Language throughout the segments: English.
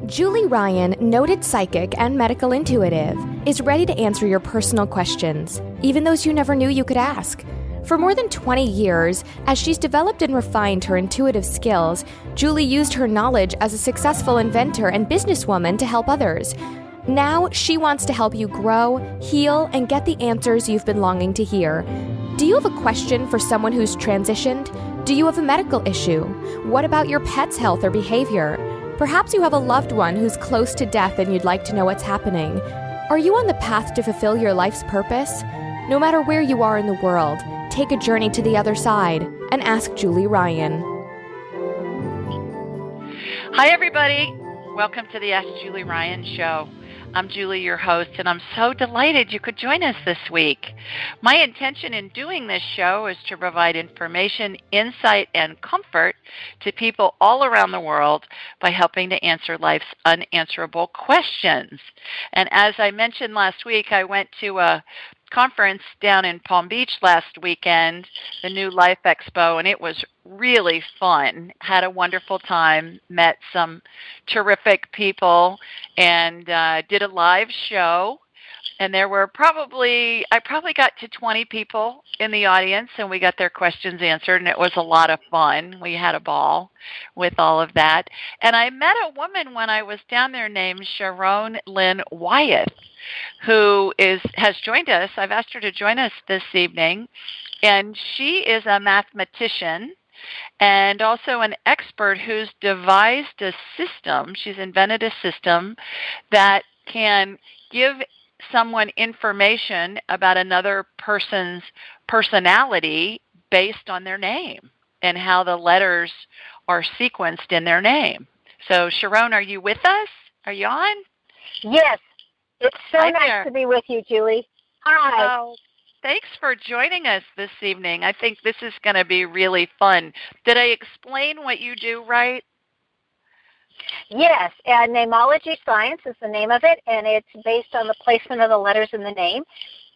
Julie Ryan, noted psychic and medical intuitive, is ready to answer your personal questions, even those you never knew you could ask. For more than 20 years, as she's developed and refined her intuitive skills, Julie used her knowledge as a successful inventor and businesswoman to help others. Now, she wants to help you grow, heal, and get the answers you've been longing to hear. Do you have a question for someone who's transitioned? Do you have a medical issue? What about your pet's health or behavior? Perhaps you have a loved one who's close to death and you'd like to know what's happening. Are you on the path to fulfill your life's purpose? No matter where you are in the world, take a journey to the other side and ask Julie Ryan. Hi, everybody. Welcome to the Ask Julie Ryan Show. I'm Julie, your host, and I'm so delighted you could join us this week. My intention in doing this show is to provide information, insight, and comfort to people all around the world by helping to answer life's unanswerable questions. And as I mentioned last week, I went to a conference down in Palm Beach last weekend, the New Life Expo, and it was really fun. Had a wonderful time, met some terrific people, and did a live show. And there were I probably got to 20 people in the audience, and we got their questions answered, and it was a lot of fun. We had a ball with all of that. And I met a woman when I was down there named Sharon Lynn Wyeth, who has joined us. I've asked her to join us this evening, and she is a mathematician and also an expert who's devised a system. She's invented a system that can give someone information about another person's personality based on their name and how the letters are sequenced in their name. So, Sharon, are you with us? Are you on? Yes. It's so Hi nice there. to be with you, Julie. Hi. Oh, thanks for joining us this evening. I think this is going to be really fun. Did I explain what you do right? Yes, and Neimology Science is the name of it, and it's based on the placement of the letters in the name.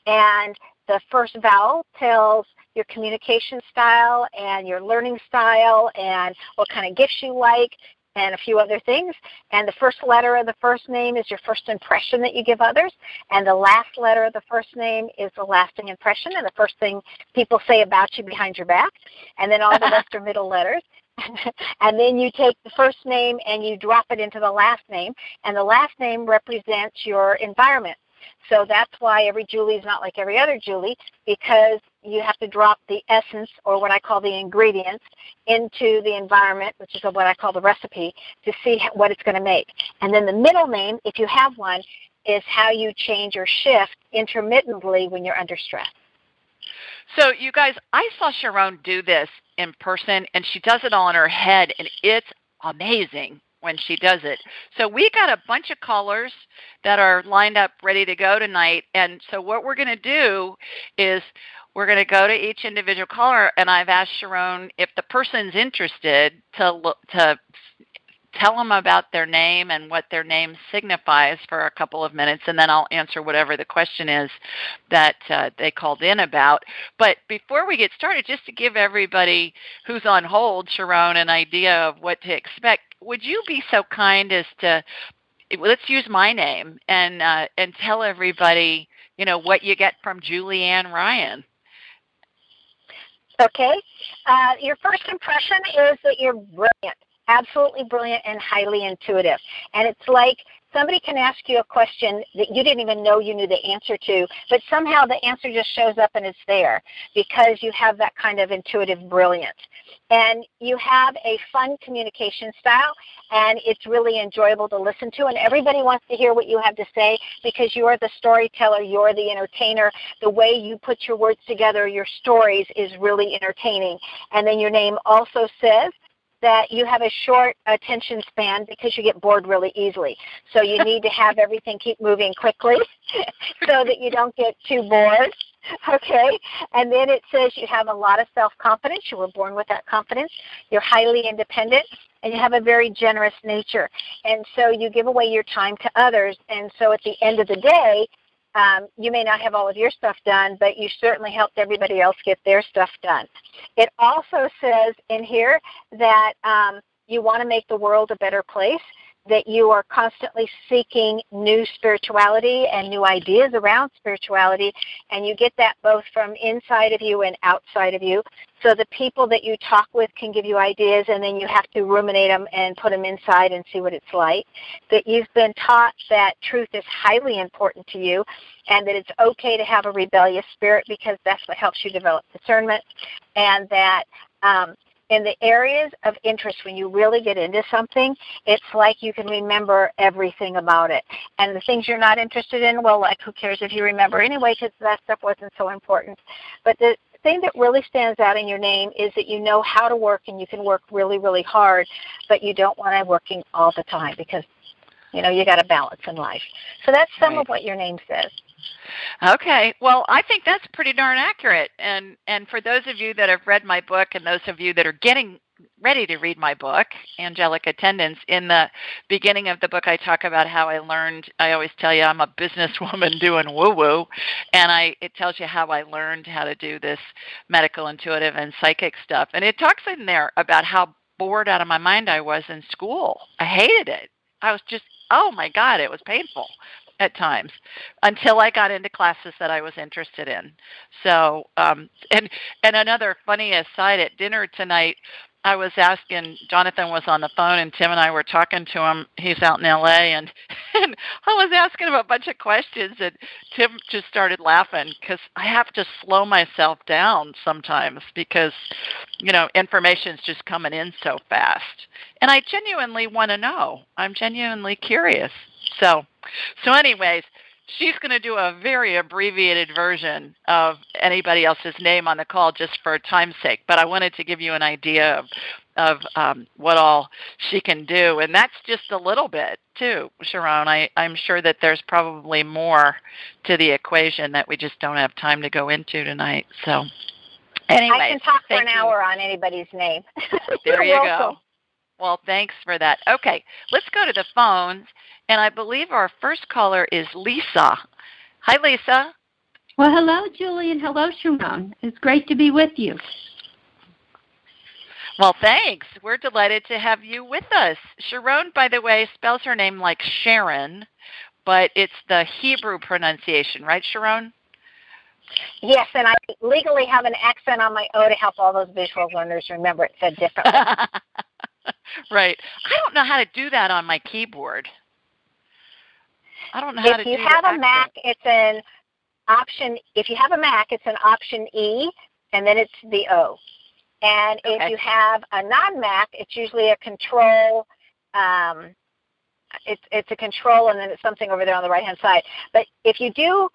And the first vowel tells your communication style and your learning style and what kind of gifts you like and a few other things. And the first letter of the first name is your first impression that you give others. And the last letter of the first name is the lasting impression and the first thing people say about you behind your back. And then all the rest are middle letters. And then you take the first name and you drop it into the last name. And the last name represents your environment. So that's why every Julie is not like every other Julie, because you have to drop the essence, or what I call the ingredients, into the environment, which is what I call the recipe, to see what it's going to make. And then the middle name, if you have one, is how you change or shift intermittently when you're under stress. So, you guys, I saw Sharon do this in person, and she does it all in her head, and it's amazing when she does it. So we got a bunch of callers that are lined up ready to go tonight, and so what we're going to do is we're going to go to each individual caller, and I've asked Sharon if the person's interested to tell them about their name and what their name signifies for a couple of minutes, and then I'll answer whatever the question is that they called in about. But before we get started, just to give everybody who's on hold, Sharon, an idea of what to expect, would you be so kind as to, let's use my name, and tell everybody, what you get from Julianne Ryan. Okay. Your first impression is that you're brilliant. Absolutely brilliant and highly intuitive. And it's like somebody can ask you a question that you didn't even know you knew the answer to, but somehow the answer just shows up and it's there because you have that kind of intuitive brilliance. And you have a fun communication style, and it's really enjoyable to listen to, and everybody wants to hear what you have to say because you're the storyteller, you're the entertainer. The way you put your words together, your stories, is really entertaining. And then your name also says that you have a short attention span because you get bored really easily. So you need to have everything keep moving quickly so that you don't get too bored. Okay? And then it says you have a lot of self-confidence. You were born with that confidence. You're highly independent, and you have a very generous nature. And so you give away your time to others. And so at the end of the day, you may not have all of your stuff done, but you certainly helped everybody else get their stuff done. It also says in here that you want to make the world a better place, that you are constantly seeking new spirituality and new ideas around spirituality, and you get that both from inside of you and outside of you. So the people that you talk with can give you ideas, and then you have to ruminate them and put them inside and see what it's like. That you've been taught that truth is highly important to you, and that it's okay to have a rebellious spirit because that's what helps you develop discernment, and that in the areas of interest, when you really get into something, it's like you can remember everything about it. And the things you're not interested in, well, like, who cares if you remember anyway, because that stuff wasn't so important. But the thing that really stands out in your name is that you know how to work, and you can work really, really hard, but you don't want to working all the time because, you know, you got a balance in life. So that's some of what your name says. Okay. Well, I think that's pretty darn accurate. And for those of you that have read my book and those of you that are getting ready to read my book, Angelic Attendance, in the beginning of the book I talk about how I learned, I always tell you I'm a businesswoman doing woo-woo, and it tells you how I learned how to do this medical, intuitive, and psychic stuff. And it talks in there about how bored out of my mind I was in school. I hated it. I was just, oh my God, it was painful at times until I got into classes that I was interested in. So, and another funny aside, at dinner tonight, I was asking, Jonathan was on the phone, and Tim and I were talking to him. He's out in L.A., and I was asking him a bunch of questions, and Tim just started laughing because I have to slow myself down sometimes because, you know, information's just coming in so fast. And I genuinely want to know. I'm genuinely curious. So anyways, she's going to do a very abbreviated version of anybody else's name on the call just for time's sake. But I wanted to give you an idea of what all she can do. And that's just a little bit, too, Sharon. I'm sure that there's probably more to the equation that we just don't have time to go into tonight. So anyways, I can talk for an hour on anybody's name. There you go. Well, thanks for that. Okay, let's go to the phones. And I believe our first caller is Lisa. Hi, Lisa. Well, hello, Julie, and hello, Sharon. It's great to be with you. Well, thanks. We're delighted to have you with us. Sharon, by the way, spells her name like Sharon, but it's the Hebrew pronunciation, right, Sharon? Yes, and I legally have an accent on my O to help all those visual learners remember it said differently. Right. I don't know how to do that on my keyboard. I don't know how to do that. If you have a Mac, it's an option. If you have a Mac, it's an option E, and then it's the O. And if you have a non-Mac, it's usually a control. It's a control, and then it's something over there on the right-hand side. But if you do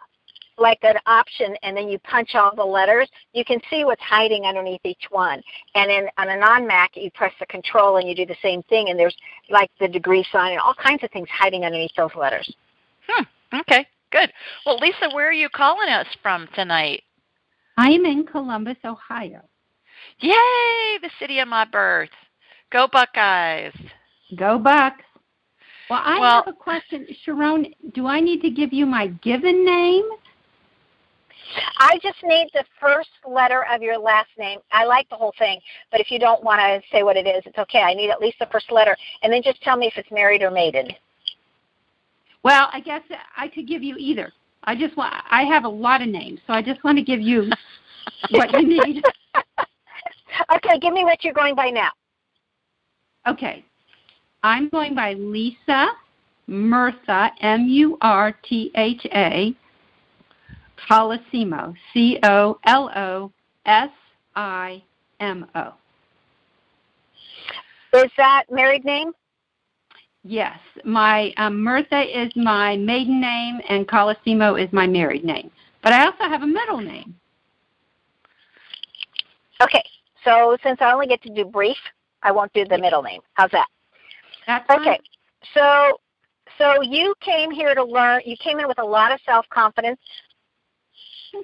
like an option and then you punch all the letters, you can see what's hiding underneath each one. And on a non-Mac, you press the control and you do the same thing, and there's like the degree sign and all kinds of things hiding underneath those letters. Okay, good. Well, Lisa, where are you calling us from tonight? I am in Columbus, Ohio. Yay, the city of my birth. Go Buckeyes. Go Bucks. Well, I have a question. Sharon, do I need to give you my given name? I just need the first letter of your last name. I like the whole thing, but if you don't want to say what it is, it's okay. I need at least the first letter, and then just tell me if it's married or mated. Well, I guess I could give you either. I have a lot of names, so I just want to give you what you need. Okay, give me what you're going by now. Okay. I'm going by Lisa Murtha, Murtha, Colosimo, Colosimo. Is that married name? Yes. My Murtha is my maiden name, and Colosimo is my married name. But I also have a middle name. Okay. So since I only get to do brief, I won't do the middle name. How's that? That's fine. Okay. So you came here to learn. You came in with a lot of self-confidence.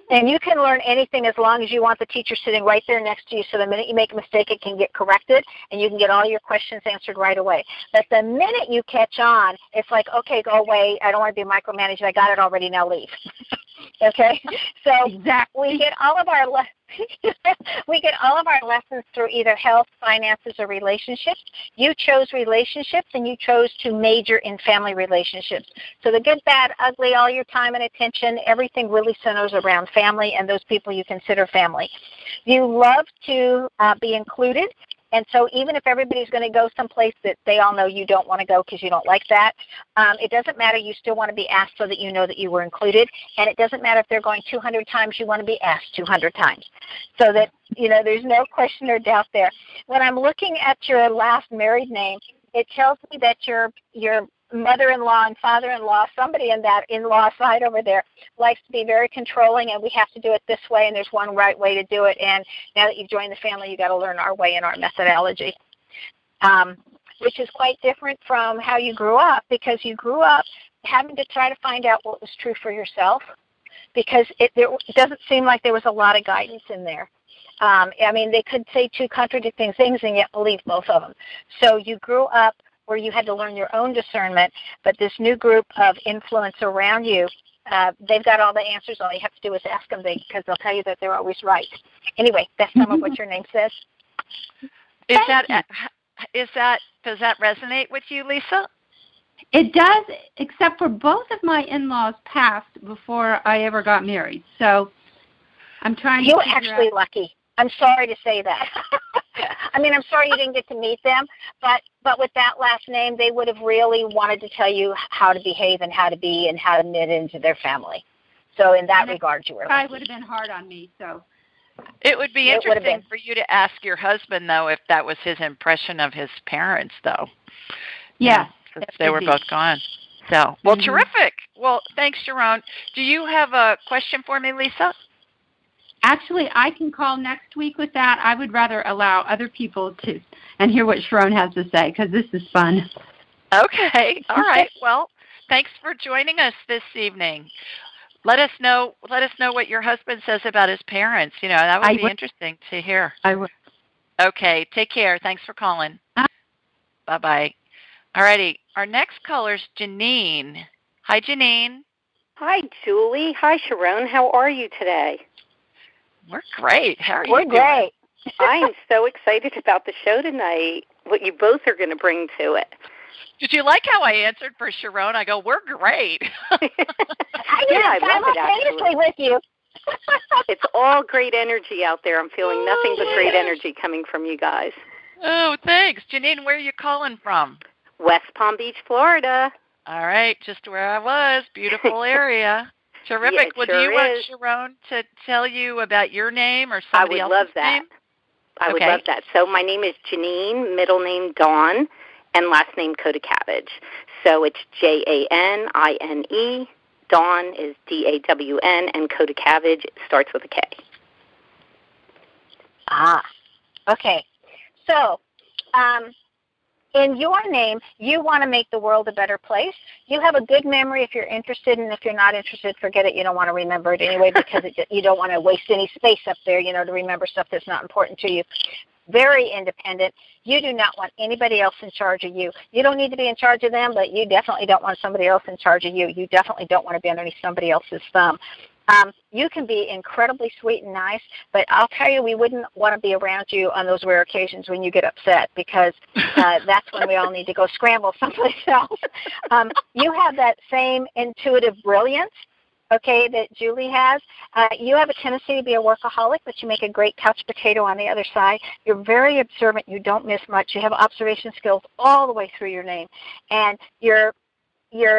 And you can learn anything as long as you want the teacher sitting right there next to you, so the minute you make a mistake, it can get corrected, and you can get all your questions answered right away. But the minute you catch on, it's like, okay, go away. I don't want to be micromanaged. I got it already. Now leave. Okay, so exactly. we get all of our lessons through either health, finances, or relationships. You chose relationships, and you chose to major in family relationships. So the good, bad, ugly, all your time and attention, everything really centers around family and those people you consider family. You love to be included. And so even if everybody's going to go someplace that they all know you don't want to go because you don't like that, it doesn't matter. You still want to be asked so that you know that you were included. And it doesn't matter if they're going 200 times, you want to be asked 200 times. So that, there's no question or doubt there. When I'm looking at your last married name, it tells me that your mother-in-law and father-in-law, somebody in that in-law side over there, likes to be very controlling, and we have to do it this way, and there's one right way to do it, and now that you've joined the family, you've got to learn our way and our methodology, which is quite different from how you grew up, because you grew up having to try to find out what was true for yourself, because it doesn't seem like there was a lot of guidance in there. They could say two contradicting things and yet believe both of them. So you grew up where you had to learn your own discernment, but this new group of influence around you, they've got all the answers. All you have to do is ask them, because they'll tell you that they're always right. Anyway, that's some of what your name says. Does that resonate with you, Lisa? It does, except for both of my in-laws passed before I ever got married. So I'm trying to You're figure actually out. lucky. I'm sorry to say that. I'm sorry you didn't get to meet them, but with that last name, they would have really wanted to tell you how to behave and how to be and how to knit into their family. So in that regard, you were lucky. Probably would have been hard on me, so. It would be interesting for you to ask your husband, though, if that was his impression of his parents, though. Yeah. Since they were both gone. So, well, terrific. Well, thanks, Sharon. Do you have a question for me, Lisa? Actually, I can call next week with that. I would rather allow other people to and hear what Sharon has to say, because this is fun. Okay. All right. Well, thanks for joining us this evening. Let us know what your husband says about his parents. That would be interesting to hear. I would. Okay. Take care. Thanks for calling. Bye-bye. All righty. Our next caller is Janine. Hi, Janine. Hi, Julie. Hi, Sharon. How are you today? We're great. How are you doing? We're great. I am so excited about the show tonight, what you both are going to bring to it. Did you like how I answered for Sharon? I go, we're great. I love it, actually. With you. It's all great energy out there. I'm feeling nothing but great energy coming from you guys. Oh, thanks. Janine, where are you calling from? West Palm Beach, Florida. All right, just where I was. Beautiful area. Terrific. Yeah, do you want Sharon to tell you about your name or somebody else's name? I would love that. So my name is Janine, middle name Dawn, and last name Kodakavage. So it's Janine. Dawn is Dawn, and Kodakavage starts with a K. Okay. So, in your name, you want to make the world a better place. You have a good memory if you're interested, and if you're not interested, forget it. You don't want to remember it anyway, because you don't want to waste any space up there, to remember stuff that's not important to you. Very independent. You do not want anybody else in charge of you. You don't need to be in charge of them, but you definitely don't want somebody else in charge of you. You definitely don't want to be underneath somebody else's thumb. You can be incredibly sweet and nice, but I'll tell you, we wouldn't want to be around you on those rare occasions when you get upset, because that's when we all need to go scramble someplace else. You have that same intuitive brilliance, okay, that Julie has. You have a tendency to be a workaholic, but you make a great couch potato on the other side. You're very observant. You don't miss much. You have observation skills all the way through your name, and your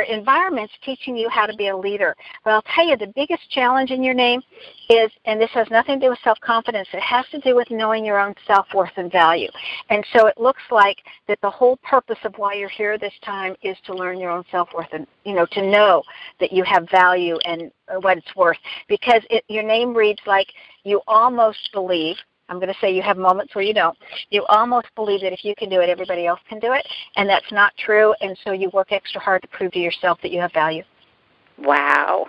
environment's teaching you how to be a leader. But I'll tell you, the biggest challenge in your name is, and this has nothing to do with self-confidence, it has to do with knowing your own self-worth and value. And so it looks like that the whole purpose of why you're here this time is to learn your own self-worth and, to know that you have value and what it's worth. Because your name reads like you almost believe, I'm going to say you have moments where you don't. You almost believe that if you can do it, everybody else can do it, and that's not true, and so you work extra hard to prove to yourself that you have value. Wow.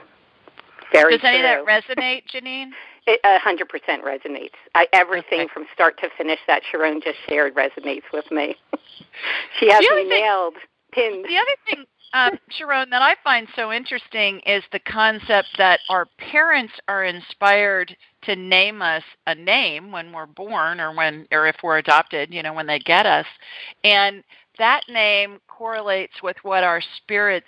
Very true. Does any of that resonate, Janine? It 100% resonates. Everything from start to finish that Sharon just shared resonates with me. She has me nailed, pinned. The other thing Sharon, that I find so interesting is the concept that our parents are inspired to name us a name when we're born or if we're adopted, when they get us. And that name correlates with what our spirits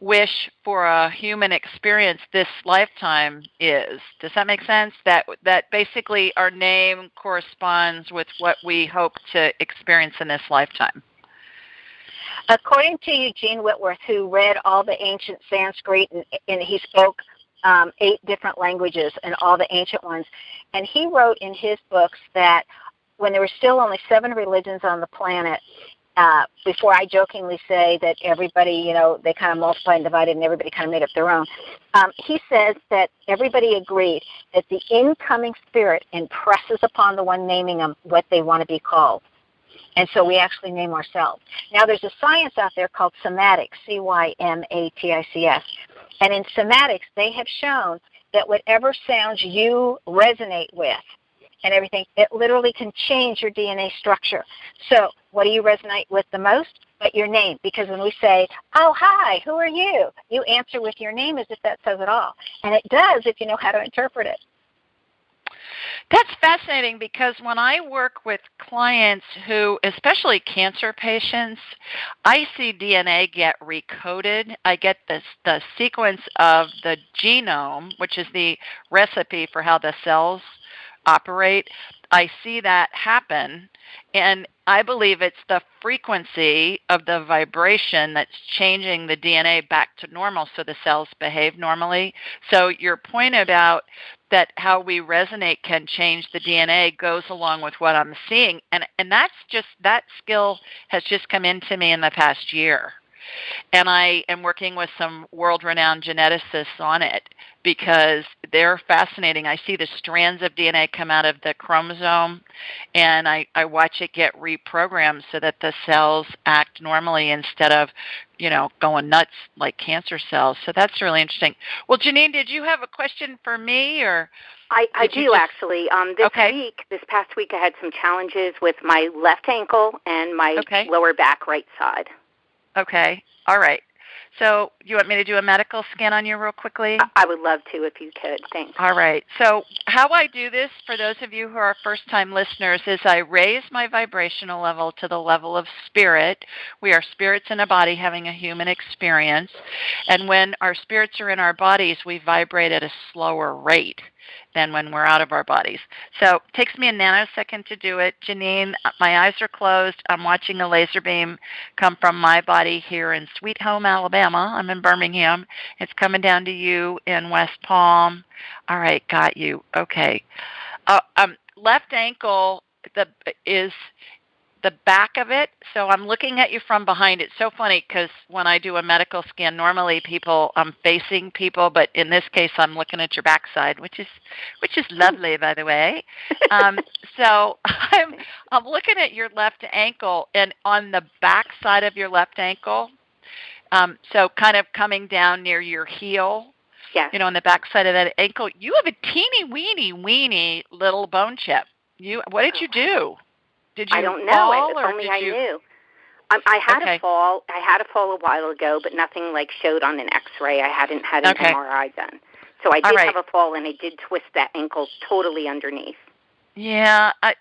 wish for a human experience this lifetime is. Does that make sense? That basically our name corresponds with what we hope to experience in this lifetime. According to Eugene Whitworth, who read all the ancient Sanskrit, and he spoke 8 different languages and all the ancient ones, and he wrote in his books that when there were still only 7 religions on the planet, before I jokingly say that everybody, they kind of multiplied and divided and everybody kind of made up their own, he says that everybody agreed that the incoming spirit impresses upon the one naming them what they want to be called. And so we actually name ourselves. Now, there's a science out there called somatics, Cymatics. And in somatics, they have shown that whatever sounds you resonate with and everything, it literally can change your DNA structure. So what do you resonate with the most? But your name. Because when we say, oh, hi, who are you? You answer with your name as if that says it all. And it does if you know how to interpret it. That's fascinating because when I work with clients who, especially cancer patients, I see DNA get recoded. I get the sequence of the genome, which is the recipe for how the cells operate. I see that happen, and I believe it's the frequency of the vibration that's changing the DNA back to normal so the cells behave normally. So your point about that how we resonate can change the DNA goes along with what I'm seeing. And that skill has just come into me in the past year. And I am working with some world-renowned geneticists on it because they're fascinating. I see the strands of DNA come out of the chromosome, and I watch it get reprogrammed so that the cells act normally instead of, going nuts like cancer cells. So that's really interesting. Well, Janine, did you have a question for me? Or I do, actually. This past week, I had some challenges with my left ankle and my lower back right side. Okay. All right. So you want me to do a medical scan on you real quickly? I would love to if you could. Thanks. All right. So how I do this, for those of you who are first-time listeners, is I raise my vibrational level to the level of spirit. We are spirits in a body having a human experience. And when our spirits are in our bodies, we vibrate at a slower rate than when we're out of our bodies. So it takes me a nanosecond to do it. Janine, my eyes are closed. I'm watching a laser beam come from my body here in Sweet Home, Alabama. I'm in Birmingham. It's coming down to you in West Palm. All right, got you. Okay. Left ankle is the back of it, so I'm looking at you from behind. It's so funny because when I do a medical scan, normally I'm facing people, but in this case, I'm looking at your backside, which is lovely, by the way. So I'm looking at your left ankle, and on the back side of your left ankle, so kind of coming down near your heel. Yes. On the back side of that ankle, you have a teeny weeny little bone chip. What did you do? Did you I don't know. fall, if or only did I you... knew. I had a fall. I had a fall a while ago, but nothing showed on an X-ray. I hadn't had an MRI done. So I did have a fall, and I did twist that ankle totally underneath. Yeah, I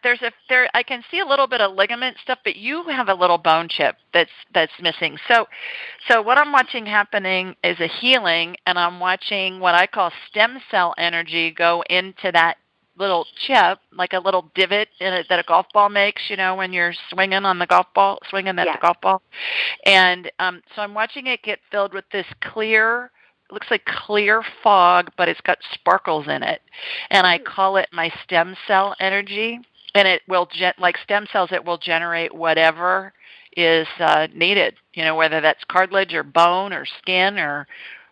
can see a little bit of ligament stuff, but you have a little bone chip that's missing. So what I'm watching happening is a healing, and I'm watching what I call stem cell energy go into that little chip, like a little divot in it that a golf ball makes, when you're swinging at the golf ball. And so I'm watching it get filled with this clear, looks like clear fog, but it's got sparkles in it. And I call it my stem cell energy. And it will, like stem cells, it will generate whatever is needed, whether that's cartilage or bone or skin or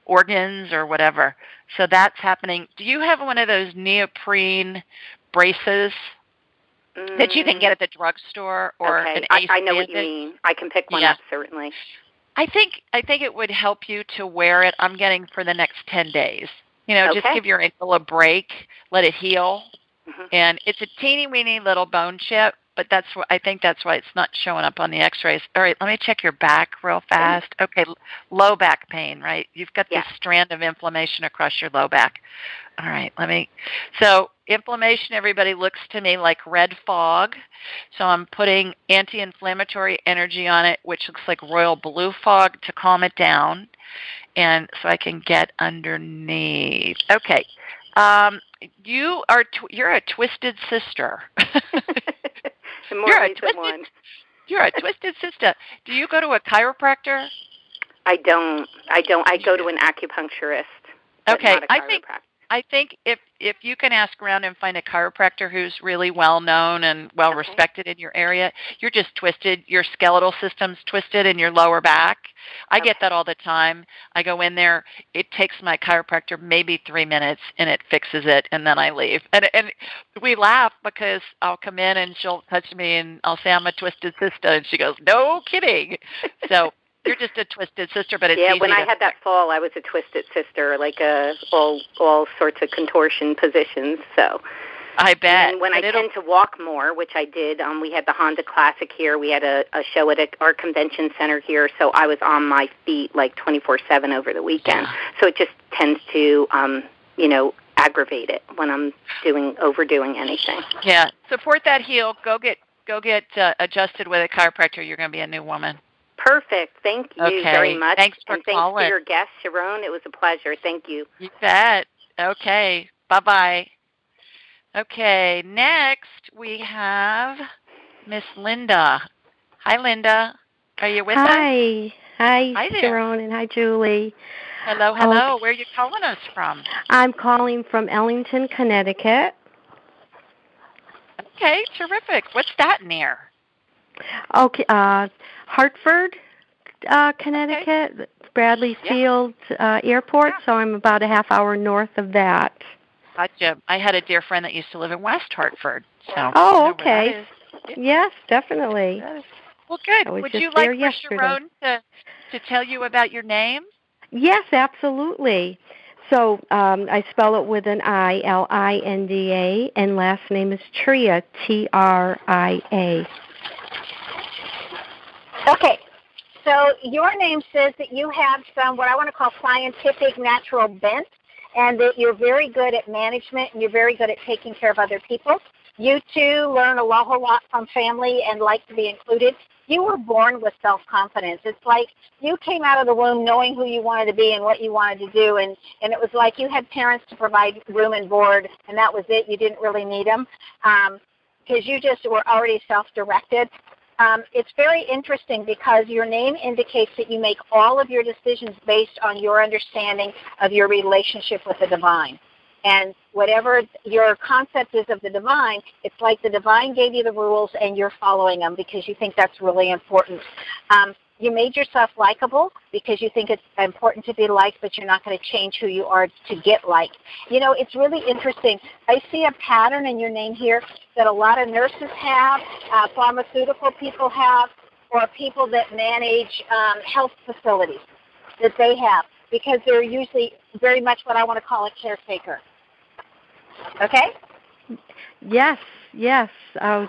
organs or whatever. So that's happening. Do you have one of those neoprene braces that you can get at the drugstore or an Ace I know Bandit? what you mean. I can pick one up, certainly. I think it would help you to wear it. I'm getting for the next 10 days. Just give your ankle a break, let it heal. Mm-hmm. And it's a teeny weeny little bone chip, but I think that's why it's not showing up on the X-rays. All right, let me check your back real fast. Okay, low back pain, right? You've got this strand of inflammation across your low back. All right, so inflammation, everybody, looks to me like red fog. So I'm putting anti-inflammatory energy on it, which looks like royal blue fog to calm it down, and so I can get underneath. Okay. You're a twisted sister. You're a twisted sister. Do you go to a chiropractor? I don't. I go to an acupuncturist. Okay, I think if you can ask around and find a chiropractor who's really well known and well respected in your area, you're just twisted. Your skeletal system's twisted in your lower back. I get that all the time. I go in there. It takes my chiropractor maybe 3 minutes, and it fixes it, and then I leave. And we laugh because I'll come in and she'll touch me, and I'll say I'm a twisted sister, and she goes, "No kidding." So. You're just a twisted sister, but it's easy when I had that fall, I was a twisted sister, like all sorts of contortion positions. So I bet. And when I tend to walk more, which I did, we had the Honda Classic here. We had a show at our convention center here, so I was on my feet like 24/7 over the weekend. Yeah. So it just tends to, aggravate it when I'm overdoing anything. Yeah, support that heel. Go get adjusted with a chiropractor. You're going to be a new woman. Perfect. Thank you very much. Thanks for calling. Thanks for your guest, Sharon. It was a pleasure. Thank you. You bet. Okay. Bye-bye. Okay. Next, we have Miss Linda. Hi, Linda. Are you with us? Hi, hi there. Sharon, and hi, Julie. Hello. Where are you calling us from? I'm calling from Ellington, Connecticut. Okay. Terrific. What's that near? Okay, Hartford, Connecticut, okay. Bradley Field Airport, so I'm about a half hour north of that. Gotcha. I had a dear friend that used to live in West Hartford. So okay. Yes, definitely. Well, good. Would you like for Sharon to tell you about your name? Yes, absolutely. So I spell it with an I, Linda, and last name is Tria, Tria. Okay, so your name says that you have some, what I want to call scientific natural bent, and that you're very good at management and you're very good at taking care of other people. You, too, learn a whole lot from family and like to be included. You were born with self-confidence. It's like you came out of the womb knowing who you wanted to be and what you wanted to do, and it was like you had parents to provide room and board, and that was it. You didn't really need them because you just were already self-directed. It's very interesting because your name indicates that you make all of your decisions based on your understanding of your relationship with the divine. And whatever your concept is of the divine, it's like the divine gave you the rules and you're following them because you think that's really important. You made yourself likable because you think it's important to be liked, but you're not going to change who you are to get liked. It's really interesting. I see a pattern in your name here that a lot of nurses have, pharmaceutical people have, or people that manage health facilities that they have, because they're usually very much what I want to call a caretaker. Okay? Yes. A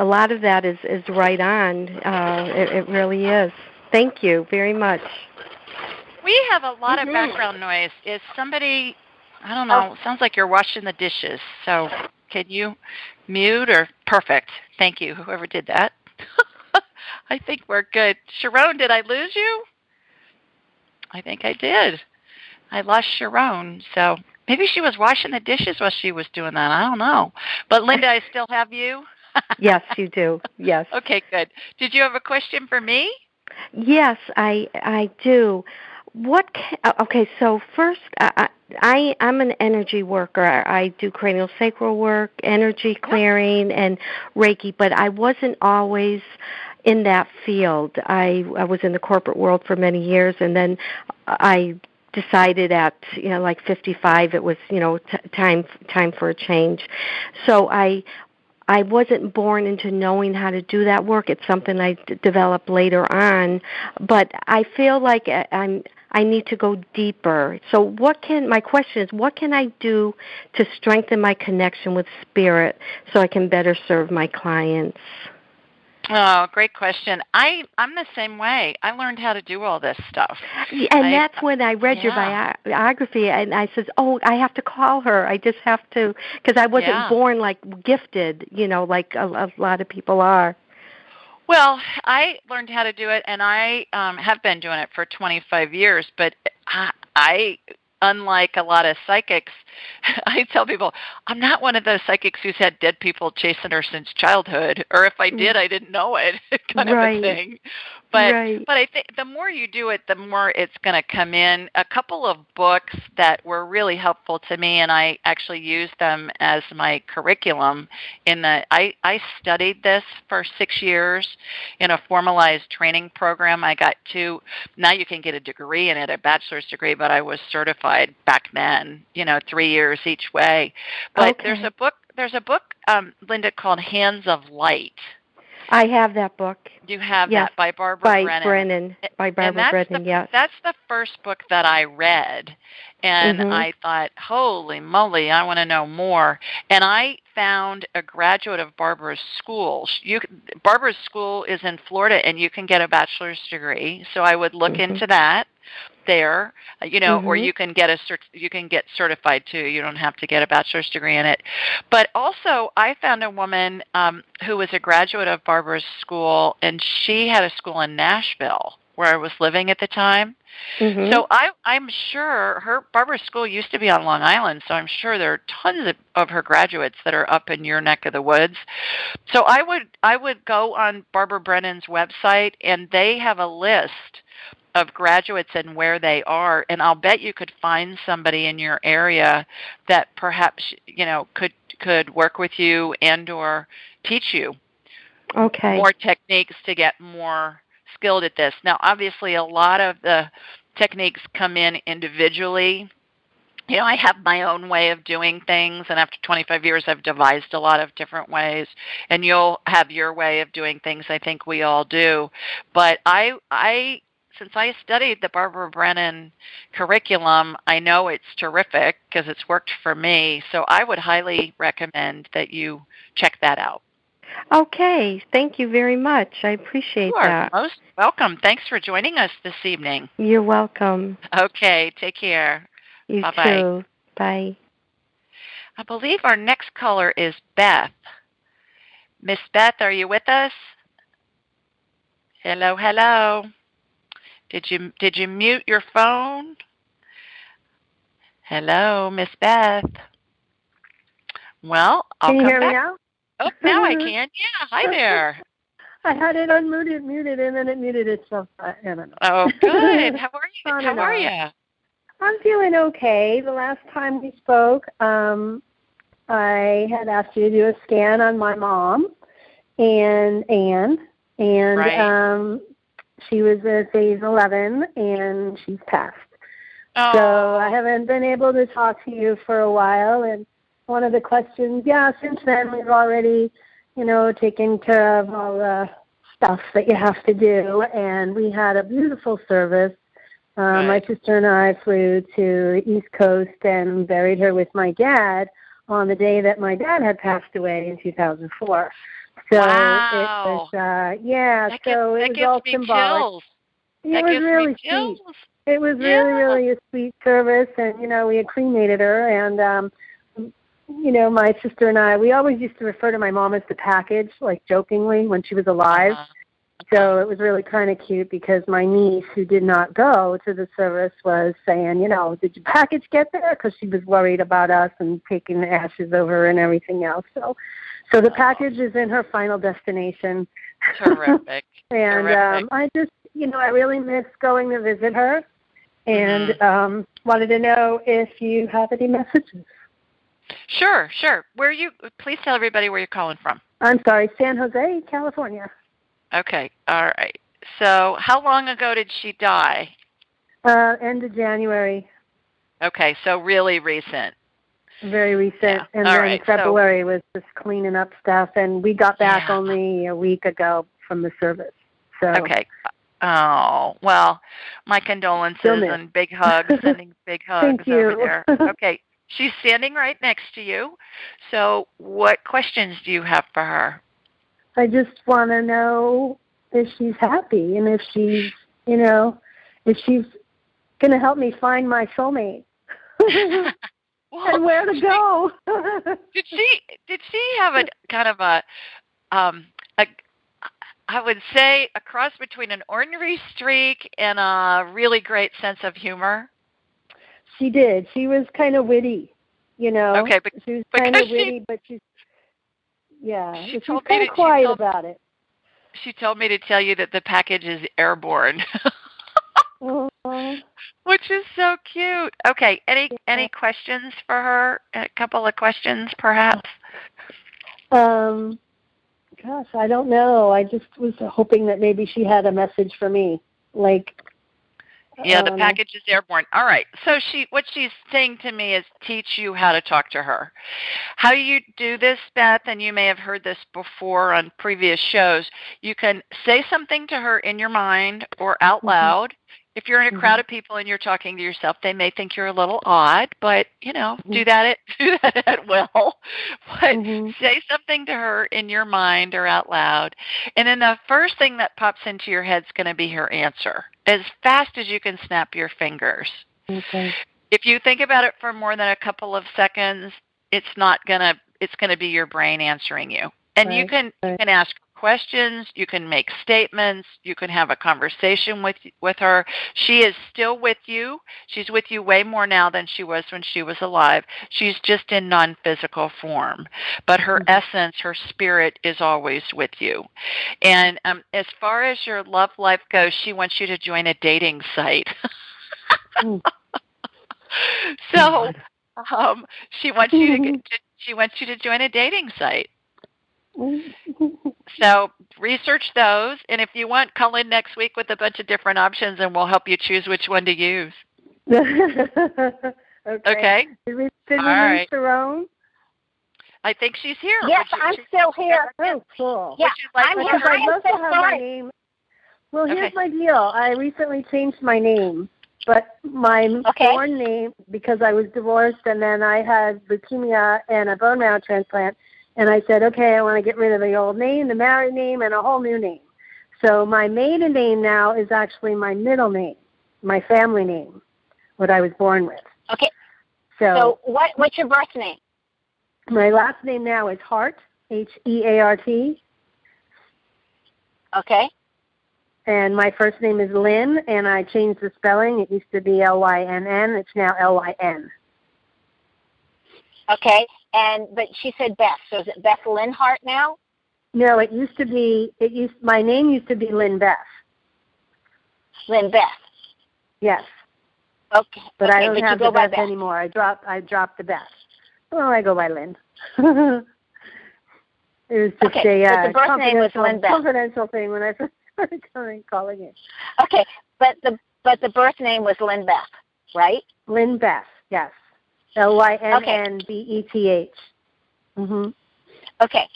lot of that is right on. It really is. Thank you very much. We have a lot of background noise. Is somebody, I don't know, it sounds like you're washing the dishes. So can you mute or perfect? Thank you, whoever did that. I think we're good. Sharon, did I lose you? I think I did. I lost Sharon, so maybe she was washing the dishes while she was doing that. I don't know. But, Linda, I still have you? Yes, you do. Yes. Okay, good. Did you have a question for me? Yes, I do. Okay, so first, I'm an energy worker. I do craniosacral work, energy clearing, and Reiki, but I wasn't always in that field. I was in the corporate world for many years, and then I decided at 55 it was time for a change. So I wasn't born into knowing how to do that work. It's something I developed later on, but I feel like I need to go deeper. So my question is, what can I do to strengthen my connection with spirit so I can better serve my clients? Oh, great question. I'm the same way. I learned how to do all this stuff. And that's when I read your biography, and I said, oh, I have to call her. I just have to, because I wasn't born, like, gifted, like a lot of people are. Well, I learned how to do it, and I have been doing it for 25 years, but I unlike a lot of psychics, I tell people, I'm not one of those psychics who's had dead people chasing her since childhood, or if I did, I didn't know it, kind of a thing. But I think the more you do it, the more it's going to come in. A couple of books that were really helpful to me, and I actually used them as my curriculum. I studied this for 6 years in a formalized training program. I got now you can get a degree in it, a bachelor's degree, but I was certified back then, 3 years each way. But there's a book, Linda, called Hands of Light. I have that book. You have that by Barbara Brennan. By Barbara Brennan, yes. That's the first book that I read, and I thought, holy moly, I want to know more. And I found a graduate of Barbara's school. Barbara's school is in Florida, and you can get a bachelor's degree. So I would look into that there, or you can get certified too. You don't have to get a bachelor's degree in it. But also, I found a woman who was a graduate of Barbara's school, and she had a school in Nashville where I was living at the time. So I'm sure Barbara's school used to be on Long Island, so I'm sure there are tons of her graduates that are up in your neck of the woods. So I would go on Barbara Brennan's website, and they have a list of graduates and where they are, and I'll bet you could find somebody in your area that perhaps could work with you and or teach you more techniques to get more skilled at this. Now, obviously, a lot of the techniques come in individually. I have my own way of doing things, and after 25 years, I've devised a lot of different ways, and you'll have your way of doing things. I think we all do, but since I studied the Barbara Brennan curriculum, I know it's terrific because it's worked for me. So I would highly recommend that you check that out. Okay. Thank you very much. I appreciate that. You are most welcome. Thanks for joining us this evening. You're welcome. Okay. Take care. You Bye-bye. too. Bye. I believe our next caller is Beth. Miss Beth, are you with us? Hello, hello. Did you mute your phone? Hello, Miss Beth. Well, I'll come back. Can you hear me now? Oh, now I can. Yeah, hi there. I had it muted, and then it muted itself. I don't know. Oh, good. How are you? How are you? I'm feeling okay. The last time we spoke, I had asked you to do a scan on my mom and Anne, and she was at phase 11, and she's passed. Oh. So I haven't been able to talk to you for a while. And one of the questions, since then we've already, taken care of all the stuff that you have to do. And we had a beautiful service. My sister and I flew to the East Coast and buried her with my dad on the day that my dad had passed away in 2004. So it was, it was all symbolic. Chills. It was really sweet. It was really a sweet service, and, we had cremated her, and, my sister and I, we always used to refer to my mom as the package, like jokingly, when she was alive. So it was really kind of cute because my niece, who did not go to the service, was saying, did your package get there? Because she was worried about us and taking the ashes over and everything else. So the package is in her final destination. Terrific. And I just, I really miss going to visit her, and wanted to know if you have any messages. Sure. Please tell everybody where you're calling from. I'm sorry, San Jose, California. Okay. All right. So how long ago did she die? End of January. Okay, so really recent. Very recent. Yeah. And then February was just cleaning up stuff, and we got back only a week ago from the service. So Okay. Oh, well, my condolences and big hugs, sending big hugs over there. Okay, she's standing right next to you. So what questions do you have for her? I just want to know if she's happy and if she's, if she's going to help me find my soulmate. Well, and where to go. Did she have a kind of a I would say a cross between an ornery streak and a really great sense of humor? She did. She was kind of witty, Okay, but she was kind of witty, but she's kind of quiet about it. She told me to tell you that the package is airborne. Which is so cute. Okay, any questions for her? A couple of questions, perhaps? Gosh, I don't know. I just was hoping that maybe she had a message for me. Yeah, the package is airborne. All right. So what she's saying to me is teach you how to talk to her. How you do this, Beth, and you may have heard this before on previous shows, you can say something to her in your mind or out loud. If you're in a crowd of people and you're talking to yourself, they may think you're a little odd, but, do that at will. But say something to her in your mind or out loud. And then the first thing that pops into your head is going to be her answer, as fast as you can snap your fingers. Okay. If you think about it for more than a couple of seconds, it's going to be your brain answering you. And you can ask questions, you can make statements, you can have a conversation with her. She is still with you. She's with you way more now than she was when she was alive. She's just in non-physical form. But her essence, her spirit is always with you. And as far as your love life goes, she wants you to join a dating site. So she wants you to join a dating site. So research those, and if you want, call in next week with a bunch of different options, and we'll help you choose which one to use. Okay. Did we lose Sharon? I think she's here. Yes, I'm still here. Oh, cool. Yeah, I'm here. I'd love to have my name. Well, here's my deal. I recently changed my name, but my born name, because I was divorced and then I had leukemia and a bone marrow transplant. And I said, okay, I want to get rid of the old name, the married name, and a whole new name. So my maiden name now is actually my middle name, my family name, what I was born with. Okay. So what's your birth name? My last name now is Hart, Heart. Okay. And my first name is Lynn, and I changed the spelling. It used to be Lynn. It's now Lyn. Okay, but she said Beth. So is it Beth Lynn Hart now? No, my name used to be Lynn Beth. Lynn Beth. Yes. Okay. But I don't have the Beth anymore. I dropped the Beth. Well, I go by Lynn. It was just the birth name was Lynn Beth. Confidential thing when I first started calling it. Okay, but the birth name was Lynn Beth, right? Lynn Beth, yes. Lynnbeth. Okay.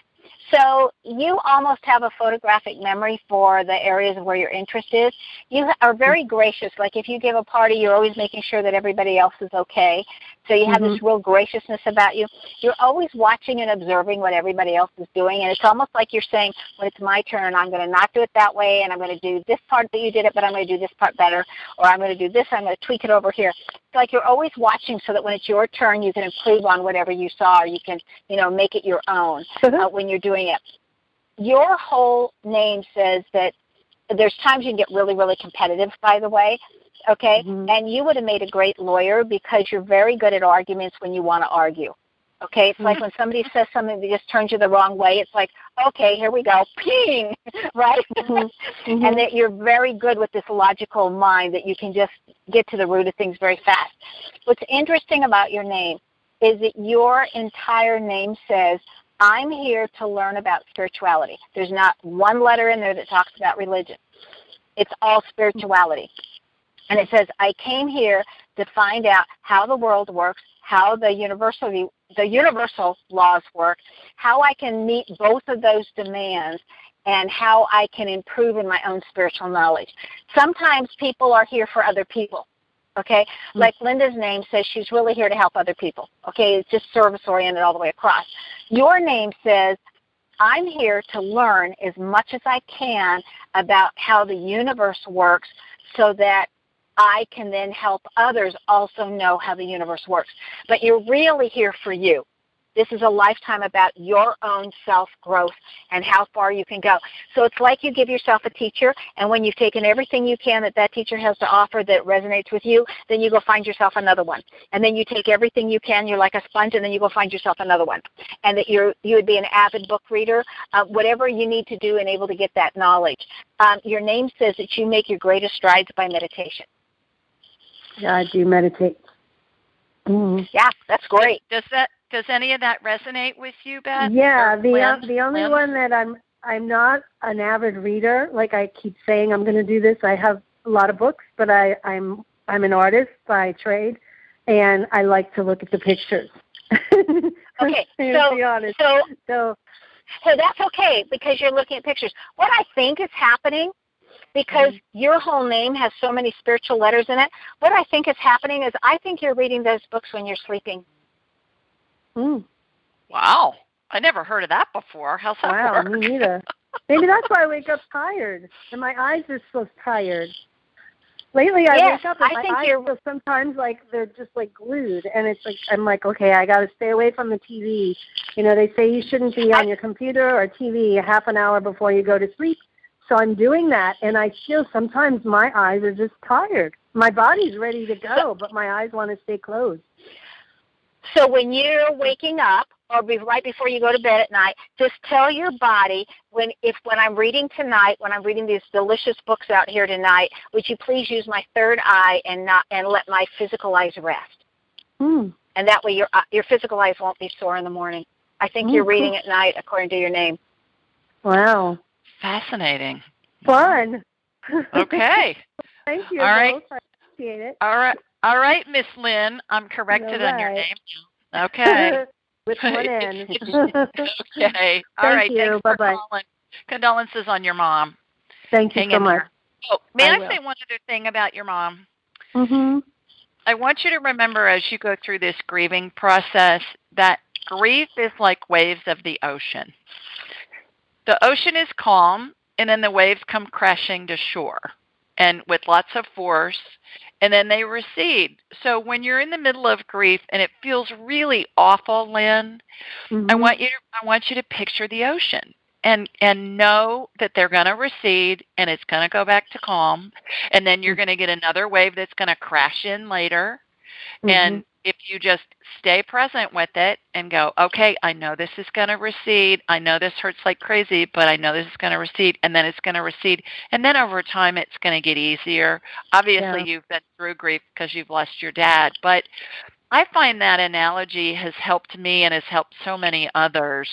So you almost have a photographic memory for the areas where your interest is. You are very gracious. Like if you give a party, you're always making sure that everybody else is okay. So you have this real graciousness about you. You're always watching and observing what everybody else is doing. And it's almost like you're saying, when it's my turn, I'm going to not do it that way, and I'm going to do this part that you did it, but I'm going to do this part better. Or I'm going to do this, I'm going to tweak it over here. It's like you're always watching so that when it's your turn, you can improve on whatever you saw, or you can, make it your own when you're doing it. Your whole name says that there's times you can get really, really competitive, by the way, okay? And you would have made a great lawyer because you're very good at arguments when you want to argue, okay? It's like when somebody says something that just turns you the wrong way, it's like, okay, here we go, ping, right? And that you're very good with this logical mind that you can just get to the root of things very fast. What's interesting about your name is that your entire name says, I'm here to learn about spirituality. There's not one letter in there that talks about religion. It's all spirituality. And it says, I came here to find out how the world works, how the universal the universal laws work, how I can meet both of those demands, and how I can improve in my own spiritual knowledge. Sometimes people are here for other people, okay? Like Linda's name says she's really here to help other people, okay? It's just service-oriented all the way across. Your name says, I'm here to learn as much as I can about how the universe works so that I can then help others also know how the universe works. But you're really here for you. This is a lifetime about your own self-growth and how far you can go. So it's like you give yourself a teacher, and when you've taken everything you can that teacher has to offer that resonates with you, then you go find yourself another one. And then you take everything you can, you're like a sponge, and then you go find yourself another one. And that you would be an avid book reader, whatever you need to do and able to get that knowledge. Your name says that you make your greatest strides by meditation. Yeah, I do meditate. Yeah, that's great. Does any of that resonate with you, Beth? Yeah, the only one that I'm not an avid reader. Like I keep saying, I'm going to do this. I have a lot of books, but I'm an artist by trade, and I like to look at the pictures. Okay, to be honest. So that's okay because you're looking at pictures. What I think is happening, because your whole name has so many spiritual letters in it, what I think is happening is I think you're reading those books when you're sleeping. Wow. I never heard of that before. How's that work? Me neither. Maybe that's why I wake up tired, and my eyes are so tired. Lately, I wake up and my eyes feel sometimes like they're just like glued, and it's like I'm like, okay, I got to stay away from the TV. You know, they say you shouldn't be on your computer or TV a half an hour before you go to sleep. So I'm doing that, and I feel sometimes my eyes are just tired. My body's ready to go, but my eyes want to stay closed. So when you're waking up, or right before you go to bed at night, just tell your body, when I'm reading tonight, when I'm reading these delicious books out here tonight, would you please use my third eye and let my physical eyes rest? And that way your physical eyes won't be sore in the morning. I think you're reading at night according to your name. Wow. Fascinating. Fun. Okay. Thank you. All right. I appreciate it. All right, Miss Lynn. I'm corrected on your name. Okay. With one N. Okay. All right. Thank you. Bye-bye. Condolences on your mom. Thank you so much. Oh, may I say one other thing about your mom? I want you to remember as you go through this grieving process that grief is like waves of the ocean. The ocean is calm, and then the waves come crashing to shore, and with lots of force, and then they recede. So when you're in the middle of grief and it feels really awful, Lynn, I want you to picture the ocean and know that they're going to recede and it's going to go back to calm, and then you're going to get another wave that's going to crash in later. And if you just stay present with it and go, okay, I know this is going to recede. I know this hurts like crazy, but I know this is going to recede, and then it's going to recede. And then over time, it's going to get easier. Obviously, you've been through grief because you've lost your dad, but I find that analogy has helped me and has helped so many others.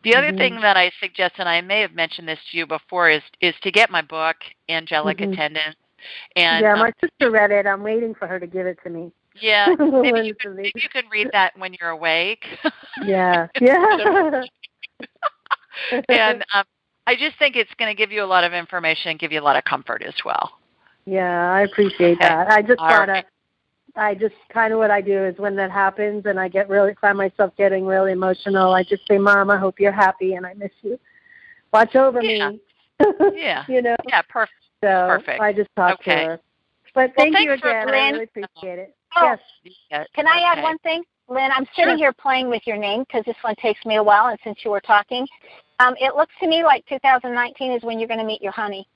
The other thing that I suggest, and I may have mentioned this to you before, is to get my book, Angelic Attendance. And, my sister read it. I'm waiting for her to give it to me. Yeah, maybe you can read that when you're awake. Yeah. And I just think it's going to give you a lot of information and give you a lot of comfort as well. Yeah, I appreciate that. I just kind of what I do is when that happens and I find myself getting really emotional, I just say, Mom, I hope you're happy and I miss you. Watch over me. Yeah. You know? Yeah, perfect. So perfect. I just talk to her. But thank you again. I really appreciate it. Oh, yes. Can I add one thing? Lynn, I'm sitting here playing with your name because this one takes me a while, and since you were talking, it looks to me like 2019 is when you're going to meet your honey.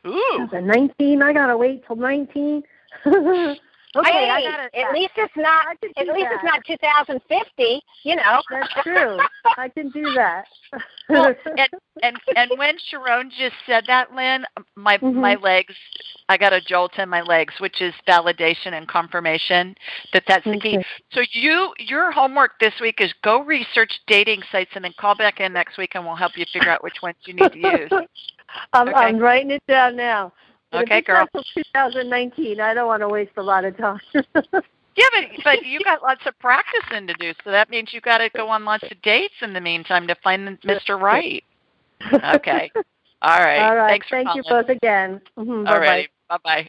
Ooh. 2019? I got to wait till 19? Okay, at least it's not. At least it's not 2050. You know. That's true. I can do that. Well, and when Sharon just said that, Lynn, my legs, I got a jolt in my legs, which is validation and confirmation that's the key. So your homework this week is go research dating sites and then call back in next week, and we'll help you figure out which ones you need to use. I'm writing it down now. Okay, girl. 2019. I don't want to waste a lot of time. Yeah, but you got lots of practicing to do, so that means you got to go on lots of dates in the meantime to find Mr. Right. Okay. All right. All right. Thanks for Thank calling. you both again. All righty. Bye-bye.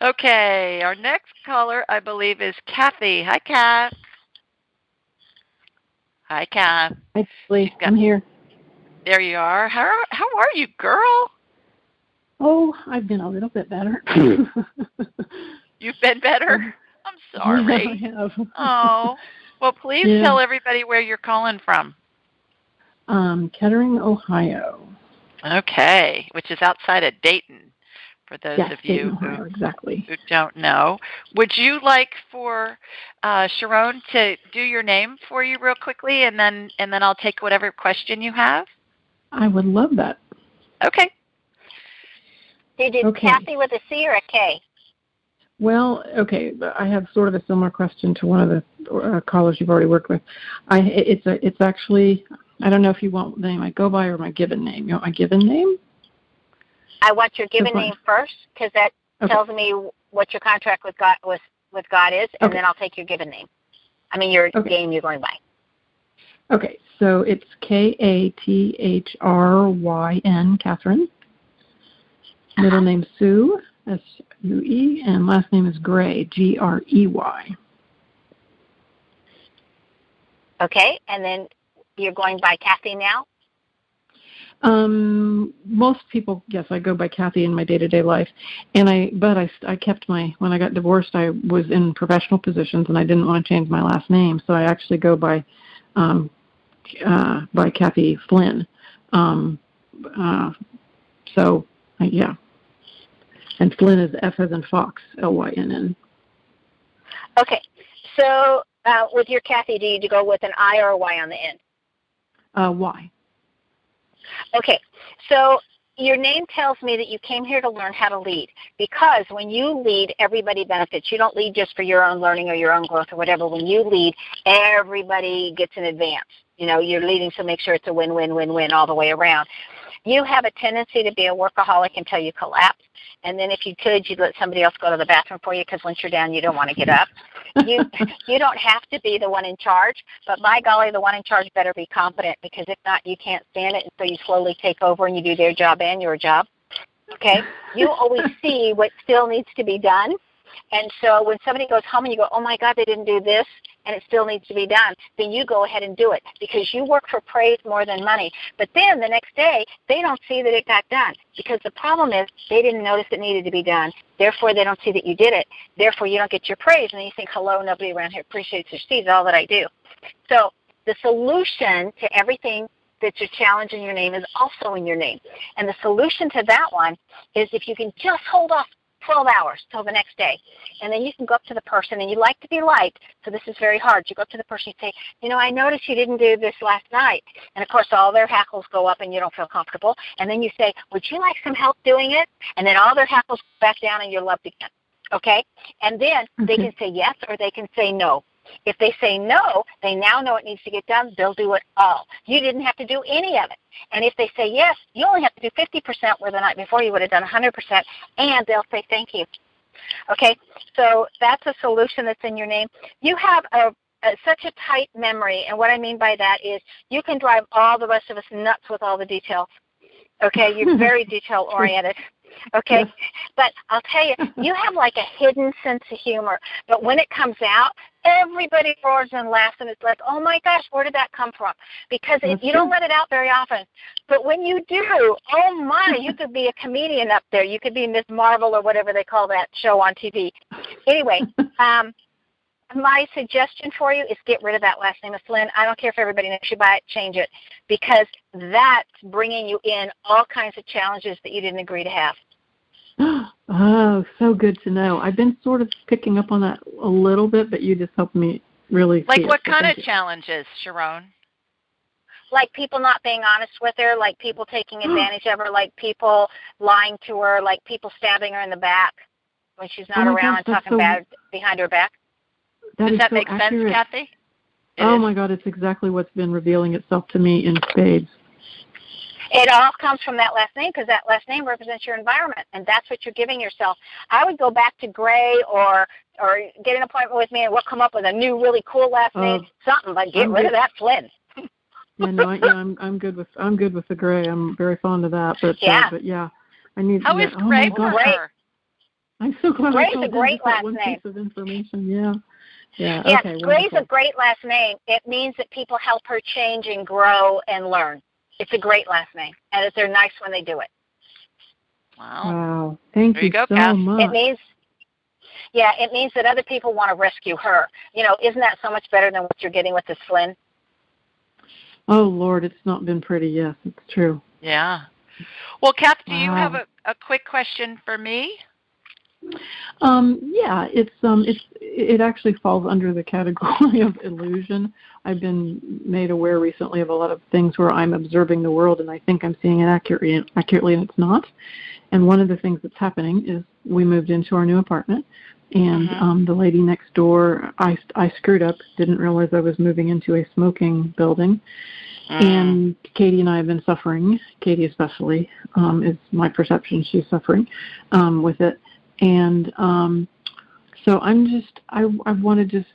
Okay, our next caller, I believe, is Kathy. Hi, Kath. Hi, Kath. Hi, Julie. I'm here. There you are. How are you, girl? Oh, I've been a little bit better. You've been better? I'm sorry. Yeah, I have. Oh, well, please tell everybody where you're calling from. Kettering, Ohio. Okay, which is outside of Dayton, for those of you Ohio, exactly. who don't know. Would you like for Sharon to do your name for you real quickly, and then I'll take whatever question you have? I would love that. Okay. Did you Kathy with a C or a K? Well, okay, I have sort of a similar question to one of the callers you've already worked with. It's actually, I don't know if you want the name I go by or my given name. You want my given name? I want your given name first, because that tells me what your contract with God is, and then I'll take your given name. I mean, your name you're going by. Okay, so it's Kathryn, Catherine. Middle name Sue, S-U-E, and last name is Gray, G-R-E-Y. Okay, and then you're going by Kathy now? Most people, yes, I go by Kathy in my day-to-day life, and I kept when I got divorced, I was in professional positions, and I didn't want to change my last name, so I actually go by Kathy Flynn. And Flynn is F as in Fox, L-Y-N-N. Okay, so with your Kathy, do you go with an I or a Y on the end? Y. Okay, so your name tells me that you came here to learn how to lead, because when you lead, everybody benefits. You don't lead just for your own learning or your own growth or whatever. When you lead, everybody gets an advance. You know, you're leading, so make sure it's a win-win-win-win all the way around. You have a tendency to be a workaholic until you collapse, and then if you could, you'd let somebody else go to the bathroom for you, because once you're down, you don't want to get up. You don't have to be the one in charge, but by golly, the one in charge better be competent, because if not, you can't stand it, and so you slowly take over and you do their job and your job. Okay? You always see what still needs to be done, and so when somebody goes home and you go, oh my God, they didn't do this, and it still needs to be done, then you go ahead and do it, because you work for praise more than money. But then the next day, they don't see that it got done, because the problem is they didn't notice it needed to be done. Therefore, they don't see that you did it. Therefore, you don't get your praise, and then you think, hello, nobody around here appreciates or sees all that I do. So the solution to everything that's a challenge in your name is also in your name. And the solution to that one is if you can just hold off 12 hours till the next day. And then you can go up to the person, and you like to be liked, so this is very hard. You go up to the person and say, you know, I noticed you didn't do this last night. And, of course, all their hackles go up and you don't feel comfortable. And then you say, would you like some help doing it? And then all their hackles go back down and you're loved again. Okay? And then they can say yes or they can say no. If they say no, they now know it needs to get done. They'll do it all. You didn't have to do any of it. And if they say yes, you only have to do 50% where the night before you would have done 100%, and they'll say thank you. Okay? So that's a solution that's in your name. You have such a tight memory, and what I mean by that is you can drive all the rest of us nuts with all the details. Okay? You're very detail-oriented. Okay? Yes. But I'll tell you, you have like a hidden sense of humor. But when it comes out, everybody roars and laughs, and it's like, oh, my gosh, where did that come from? Because you don't let it out very often. But when you do, oh, my, you could be a comedian up there. You could be Miss Marvel or whatever they call that show on TV. Anyway, my suggestion for you is get rid of that last name of Flynn. I don't care if everybody knows you by it, change it, because that's bringing you in all kinds of challenges that you didn't agree to have. Oh, so good to know. I've been sort of picking up on that a little bit, but you just helped me really see Like what it, kind of challenges, Sharon? Like people not being honest with her, like people taking advantage of her, like people lying to her, like people stabbing her in the back when she's not around and talking bad behind her back. Does that make sense, Kathy? Oh, my God, it's exactly what's been revealing itself to me in spades. It all comes from that last name because that last name represents your environment, and that's what you're giving yourself. I would go back to Gray or get an appointment with me, and we'll come up with a new, really cool last name, something, but get rid of that Flynn. I'm good with the Gray. I'm very fond of that, but yeah, I need. How is Gray for her? I'm so glad. Gray's a great last name. Piece of information, yeah. Yes, okay, Gray's a great last name. It means that people help her change and grow and learn. It's a great last name, and they're nice when they do it. Wow. Thank you go, so Kath. much. It means that other people want to rescue her. Isn't that so much better than what you're getting with this Flynn? Oh, Lord, it's not been pretty. Yes, it's true. Yeah. Well, Kath, do you have a quick question for me? Yeah, it actually falls under the category of illusion. I've been made aware recently of a lot of things where I'm observing the world and I think I'm seeing it accurately, and it's not. And one of the things that's happening is we moved into our new apartment, and the lady next door, I screwed up, didn't realize I was moving into a smoking building. And Katie and I have been suffering, Katie especially, is my perception, she's suffering with it. And so I want to just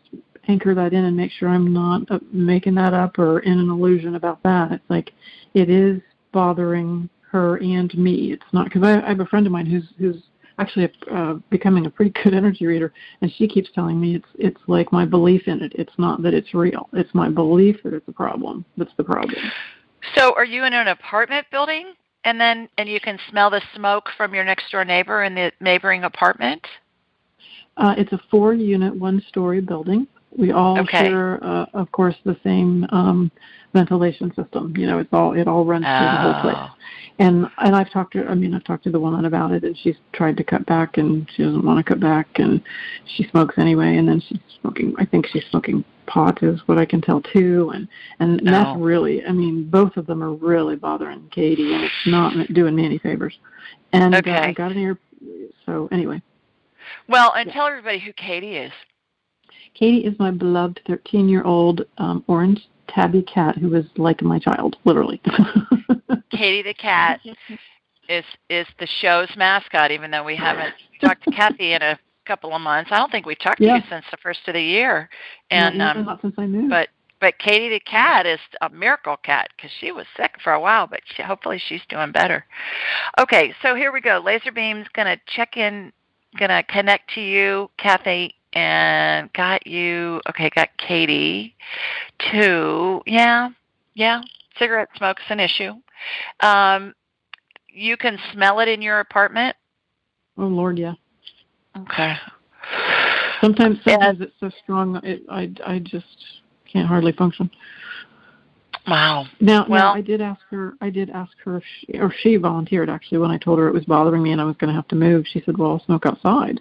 anchor that in and make sure I'm not making that up or in an illusion about that. It's like it is bothering her and me. It's not, because I have a friend of mine who's actually becoming a pretty good energy reader, and she keeps telling me it's like my belief in it. It's not that it's real. It's my belief that it's a problem. That's the problem. So are you in an apartment building? And you can smell the smoke from your next door neighbor in the neighboring apartment? It's a 4-unit, 1-story building. We all share, of course, the same ventilation system. It all runs through the whole place. And I've talked to the woman about it, and she's tried to cut back, and she doesn't want to cut back, and she smokes anyway. And then I think she's smoking pot is what I can tell too, and that's really, both of them are really bothering Katie, and it's not doing me any favors. And I got an ear. So anyway. Well, and tell everybody who Katie is. Katie is my beloved 13-year-old orange tabby cat who is like my child, literally. Katie the cat is the show's mascot, even though we haven't talked to Kathy in a couple of months. I don't think we've talked to you since the first of the year. And not since I moved. But Katie the cat is a miracle cat because she was sick for a while, but hopefully she's doing better. Okay, so here we go. Laser beam's going to check in, going to connect to you, Kathy, and got Katie to, cigarette smoke's an issue. You can smell it in your apartment? Oh, Lord, yeah. Okay. Sometimes it's so strong, I just can't hardly function. Wow. Now, I did ask her if she volunteered, actually, when I told her it was bothering me and I was going to have to move. She said, well, I'll smoke outside.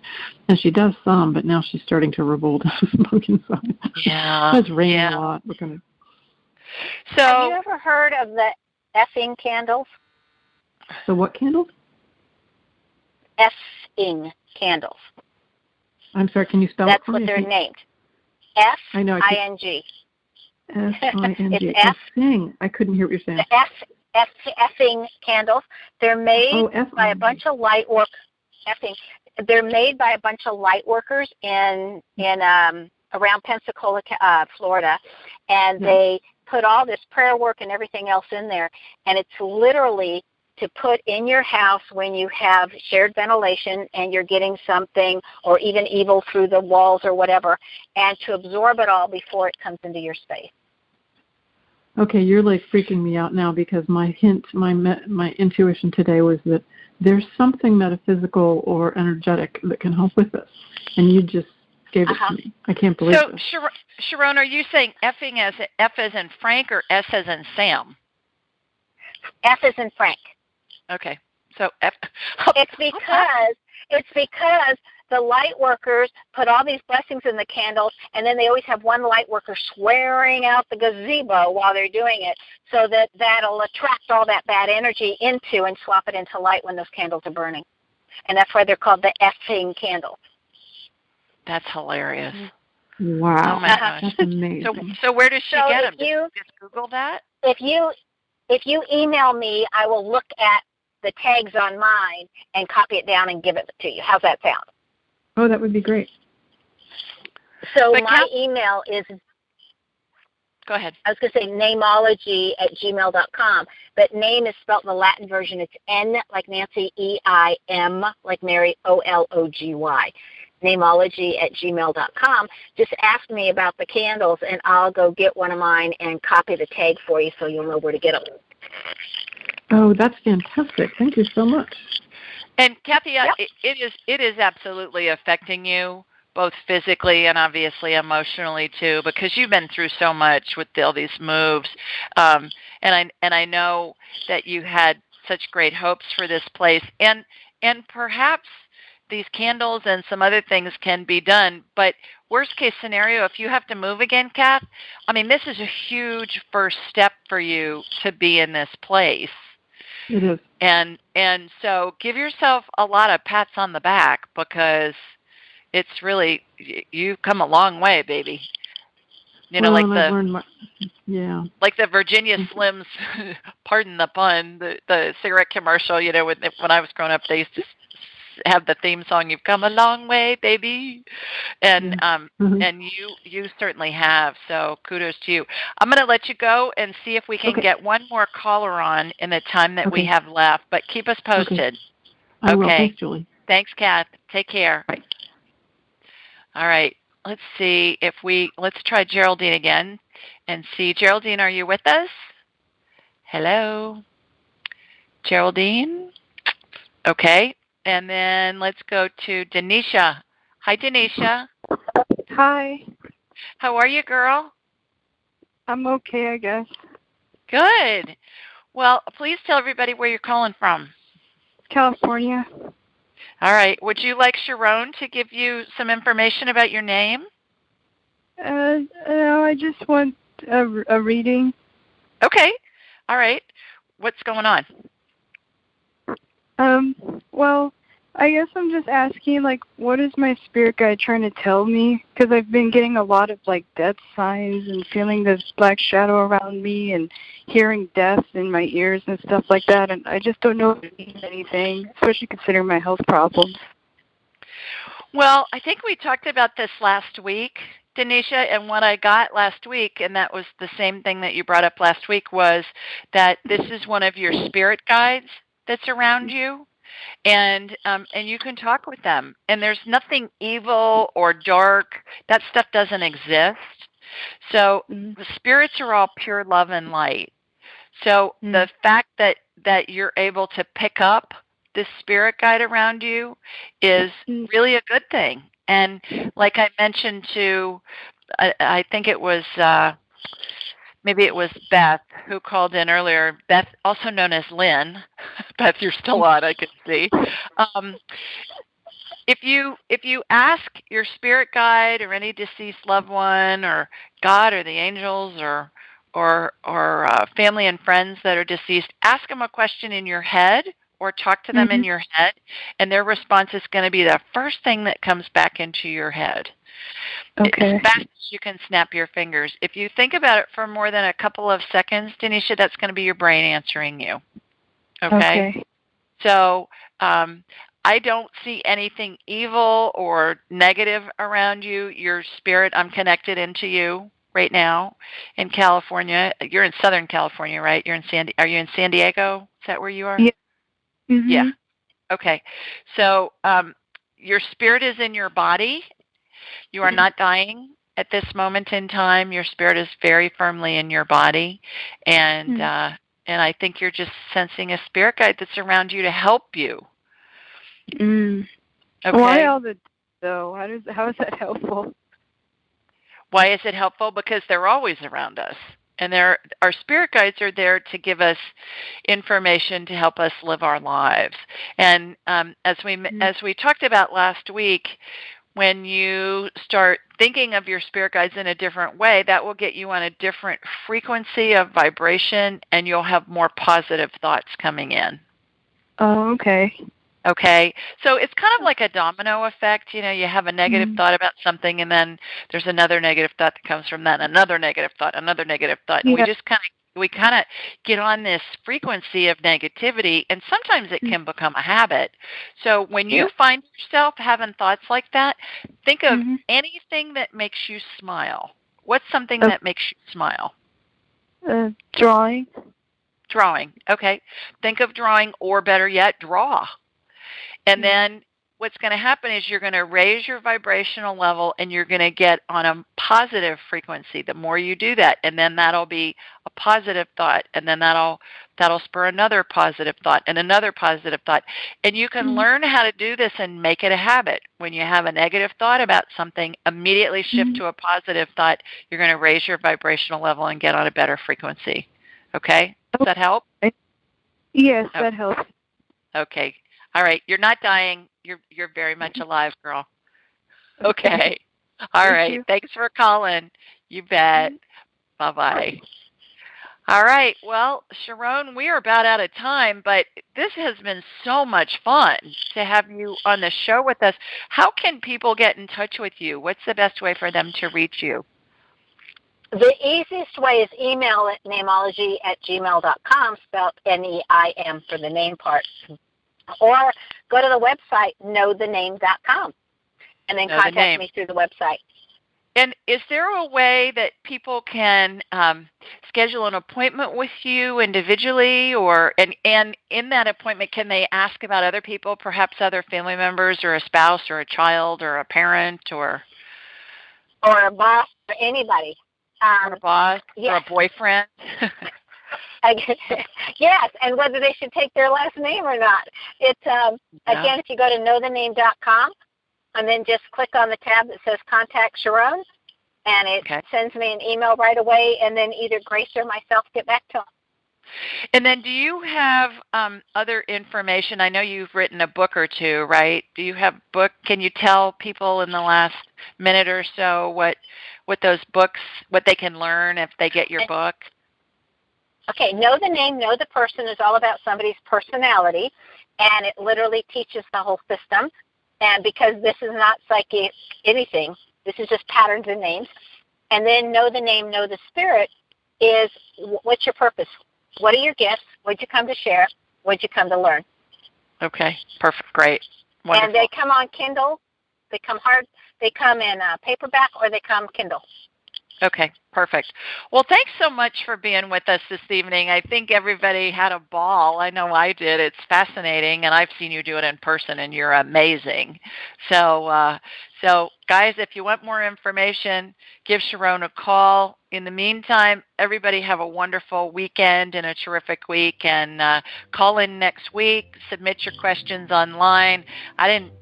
And she does some, but now she's starting to revolt and smoke inside. Yeah. It's raining a lot. So, have you ever heard of the effing candles? So what candles? Effing candles. I'm sorry, can you spell it for me? That's what they're named. F-I-N-G. S-I-N-G. It's F. Effing. I couldn't hear what you're saying. The effing candles. They're made by a bunch of light work. Effing. They're made by a bunch of light workers in around Pensacola, Florida, and they put all this prayer work and everything else in there, and it's literally to put in your house when you have shared ventilation and you're getting something or even evil through the walls or whatever, and to absorb it all before it comes into your space. Okay, you're like freaking me out now because my intuition today was that there's something metaphysical or energetic that can help with this, and you just gave it to me. I can't believe it. this. So, Sharon, are you saying effing as F as in Frank or S as in Sam? F as in Frank. Okay, so F. It's because the light workers put all these blessings in the candles, and then they always have one light worker swearing out the gazebo while they're doing it, so that'll attract all that bad energy into and swap it into light when those candles are burning. And that's why they're called the effing candles. That's hilarious. Wow. Oh my gosh. That's amazing. So where does she get them? Just Google that? If you if you email me, I will look at the tags on mine and copy it down and give it to you. How's that sound? Oh, that would be great. So my email is, go ahead. I was going to say neimology@gmail.com, but name is spelled in the Latin version. It's N like Nancy, E-I-M like Mary, O-L-O-G-Y. Neimology@gmail.com. Just ask me about the candles, and I'll go get one of mine and copy the tag for you so you'll know where to get them. Oh, that's fantastic. Thank you so much. And Kathy, it is absolutely affecting you, both physically and obviously emotionally too, because you've been through so much with all these moves. And I know that you had such great hopes for this place, and perhaps these candles and some other things can be done. But worst case scenario, if you have to move again, Kath, I mean, this is a huge first step for you to be in this place. It is. And so give yourself a lot of pats on the back, because it's really, you've come a long way, baby. You know, like the Virginia Slims, pardon the pun, the cigarette commercial, you know, when I was growing up, they used to have the theme song, "You've come a long way, baby." And and you certainly have, so kudos to you. I'm going to let you go and see if we can get one more caller on in the time that we have left, but keep us posted. I will. Thanks, Julie. Thanks, Kath. Take care. Bye. All right. Let's see if let's try Geraldine again and see. Geraldine, are you with us? Hello? Geraldine? Okay. And then let's go to Denisha. Hi, Denisha. Hi. How are you, girl? I'm okay, I guess. Good. Well, please tell everybody where you're calling from. California. All right. Would you like Sharon to give you some information about your name? No, I just want a reading. Okay. All right. What's going on? Well, I guess I'm just asking, like, what is my spirit guide trying to tell me? Because I've been getting a lot of, like, death signs and feeling this black shadow around me and hearing death in my ears and stuff like that, and I just don't know if it means anything, especially considering my health problems. Well, I think we talked about this last week, Denisha, and what I got last week, and that was the same thing that you brought up last week, was that this is one of your spirit guides that's around you, and you can talk with them. And there's nothing evil or dark. That stuff doesn't exist. So the spirits are all pure love and light. So the fact that you're able to pick up this spirit guide around you is really a good thing. And like I mentioned to, I think it was maybe it was Beth who called in earlier. Beth, also known as Lynn. Beth, you're still on, I can see. If you ask your spirit guide or any deceased loved one or God or the angels or family and friends that are deceased, ask them a question in your head or talk to them in your head, and their response is going to be the first thing that comes back into your head. Okay. As fast as you can snap your fingers. If you think about it for more than a couple of seconds, Denisha, that's going to be your brain answering you. Okay? So I don't see anything evil or negative around you. Your spirit, I'm connected into you right now in California. You're in Southern California, right? Are you in San Diego? Is that where you are? Yeah. Yeah. Okay. So your spirit is in your body. You are not dying at this moment in time. Your spirit is very firmly in your body, and I think you're just sensing a spirit guide that's around you to help you. Okay. Why all the though? How is that helpful? Why is it helpful? Because they're always around us. And our spirit guides are there to give us information to help us live our lives. And as we talked about last week, when you start thinking of your spirit guides in a different way, that will get you on a different frequency of vibration, and you'll have more positive thoughts coming in. Oh, okay. Okay, so it's kind of like a domino effect. You know, you have a negative thought about something, and then there's another negative thought that comes from that, another negative thought, and we just kind of We kind of get on this frequency of negativity, and sometimes it can become a habit. So when you find yourself having thoughts like that, think of anything that makes you smile. What's something that makes you smile? Drawing. Drawing. Okay. Think of drawing, or better yet, draw. And then what's going to happen is you're going to raise your vibrational level, and you're going to get on a positive frequency the more you do that. And then that'll be a positive thought, and then that'll spur another positive thought and another positive thought. And you can learn how to do this and make it a habit. When you have a negative thought about something, immediately shift to a positive thought. You're going to raise your vibrational level and get on a better frequency. Okay? Does that help? Yes, that helps. Okay. All right. You're not dying. You're very much alive, girl. Okay. All right. Thanks for calling. You bet. Bye-bye. All right. Well, Sharon, we are about out of time, but this has been so much fun to have you on the show with us. How can people get in touch with you? What's the best way for them to reach you? The easiest way is email at neimology@gmail.com, spelled Neim for the name part. Or go to the website, knowthename.com, and then contact me through the website. And is there a way that people can schedule an appointment with you individually, and in that appointment, can they ask about other people, perhaps other family members or a spouse or a child or a parent or a boss or anybody? Or a boss or a boyfriend? Yes, and whether they should take their last name or not. It's again, if you go to knowthename.com and then just click on the tab that says Contact Sharon, and it sends me an email right away, and then either Grace or myself get back to them. And then do you have other information? I know you've written a book or two, right? Do you have book? Can you tell people in the last minute or so what those books, what they can learn if they get your book? Okay, Know the Name, Know the Person is all about somebody's personality, and it literally teaches the whole system. And because this is not psychic anything, this is just patterns and names. And then Know the Name, Know the Spirit is what's your purpose? What are your gifts? What'd you come to share? What'd you come to learn? Okay, perfect, great. Wonderful. And they come on Kindle. They come hard. They come in paperback, or they come Kindle. Okay, perfect. Well, thanks so much for being with us this evening. I think everybody had a ball. I know I did. It's fascinating, and I've seen you do it in person, and you're amazing. So guys, if you want more information, give Sharon a call. In the meantime, everybody have a wonderful weekend and a terrific week, and call in next week. Submit your questions online. I didn't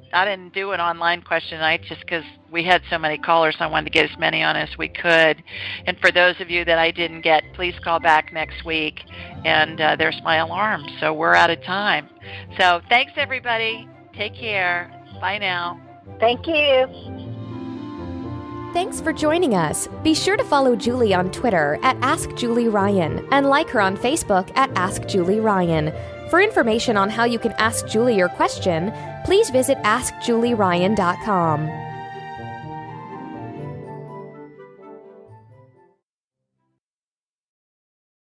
do an online question tonight just because we had so many callers. I wanted to get as many on as we could. And for those of you that I didn't get, please call back next week. And there's my alarm. So we're out of time. So thanks, everybody. Take care. Bye now. Thank you. Thanks for joining us. Be sure to follow Julie on Twitter at AskJulieRyan and like her on Facebook at AskJulieRyan. For information on how you can ask Julie your question, please visit AskJulieRyan.com.